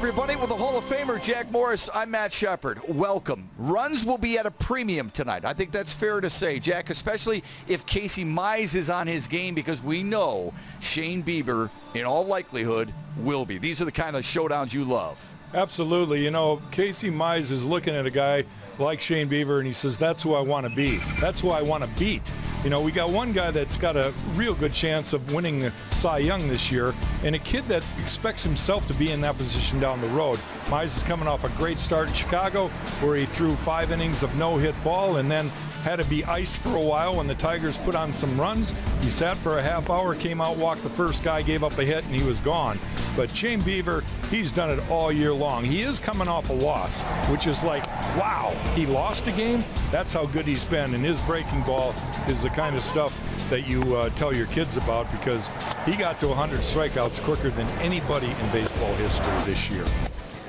everybody. With the Hall of Famer Jack Morris, I'm Matt Shepard. Welcome. Runs will be at a premium tonight. I think that's fair to say, Jack, especially if Casey Mize is on his game, because we know Shane Bieber, in all likelihood, will be. These are the kind of showdowns you love. Absolutely. You know, Casey Mize is looking at a guy like Shane Bieber, and he says, that's who I want to be. That's who I want to beat. You know, we got one guy that's got a real good chance of winning the Cy Young this year, and a kid that expects himself to be in that position down the road. Mize is coming off a great start in Chicago, where he threw 5 innings of no-hit ball and then had to be iced for a while when the Tigers put on some runs. He sat for a half hour, came out, walked the first guy, gave up a hit, and he was gone. But Shane Bieber, he's done it all year long. He is coming off a loss, which is like, wow, he lost a game? That's how good he's been, and his breaking ball is the kind of stuff that you tell your kids about, because he got to 100 strikeouts quicker than anybody in baseball history this year.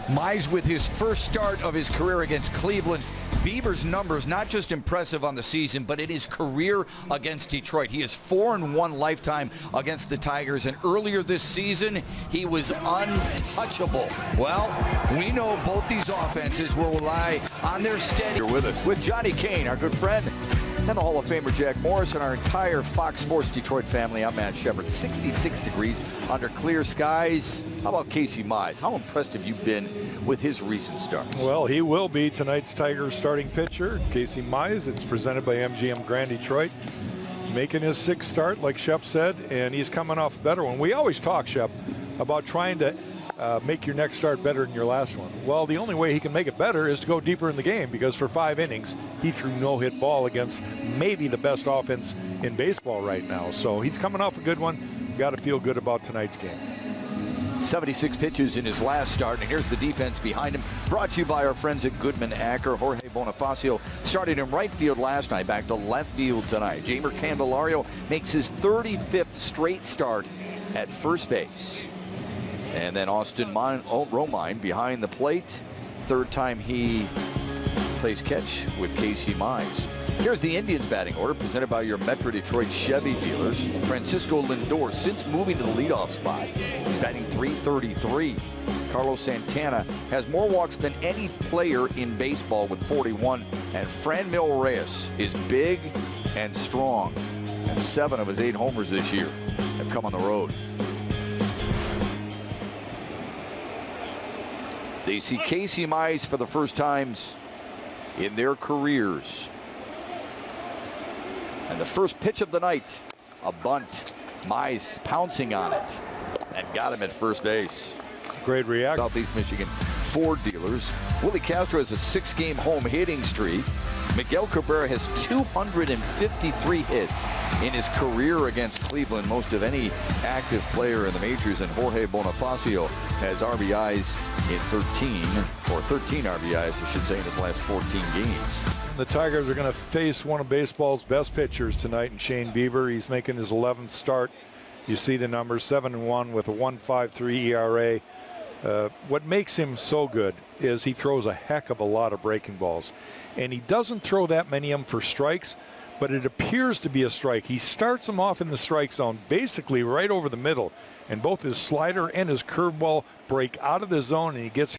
Mize with his first start of his career against Cleveland. Bieber's numbers not just impressive on the season, but in his career against Detroit. He is 4-1 lifetime against the Tigers, and earlier this season he was untouchable. Well, we know both these offenses will rely on their steady. You're with us with Johnny Kane, our good friend, and the Hall of Famer Jack Morris, and our entire Fox Sports Detroit family. I'm Matt Shepard. 66 degrees under clear skies. How about Casey Mize? How impressed have you been with his recent starts? Well, he will be tonight's Tigers starting pitcher, Casey Mize. It's presented by MGM Grand Detroit. Making his 6th start, like Shep said, and he's coming off a better one. We always talk, Shep, about trying to make your next start better than your last one. Well, the only way he can make it better is to go deeper in the game, because for 5 innings, he threw no-hit ball against maybe the best offense in baseball right now. So he's coming off a good one. Got to feel good about tonight's game. 76 pitches in his last start, and here's the defense behind him. Brought to you by our friends at Goodman Acker. Jorge Bonifacio started in right field last night, back to left field tonight. Jamer Candelario makes his 35th straight start at first base. And then Austin Romine behind the plate. 3rd time he plays catch with Casey Mize. Here's the Indians batting order, presented by your Metro Detroit Chevy dealers. Francisco Lindor, since moving to the leadoff spot, he's batting .333. Carlos Santana has more walks than any player in baseball with 41. And Franmil Reyes is big and strong. And 7 of his 8 homers this year have come on the road. They see Casey Mize for the first times in their careers. And the first pitch of the night, a bunt. Mize pouncing on it and got him at first base. Great reaction. Southeast Michigan Ford dealers. Willie Castro has a 6-game home hitting streak. Miguel Cabrera has 253 hits in his career against Cleveland, most of any active player in the majors. And Jorge Bonifacio has RBIs in 13 RBIs, I should say, in his last 14 games. The Tigers are going to face one of baseball's best pitchers tonight in Shane Bieber. He's making his 11th start. You see the numbers, 7-1 with a 1.53 ERA. What makes him so good is he throws a heck of a lot of breaking balls. And he doesn't throw that many of them for strikes, but it appears to be a strike. He starts them off in the strike zone, basically right over the middle. And both his slider and his curveball break out of the zone, and he gets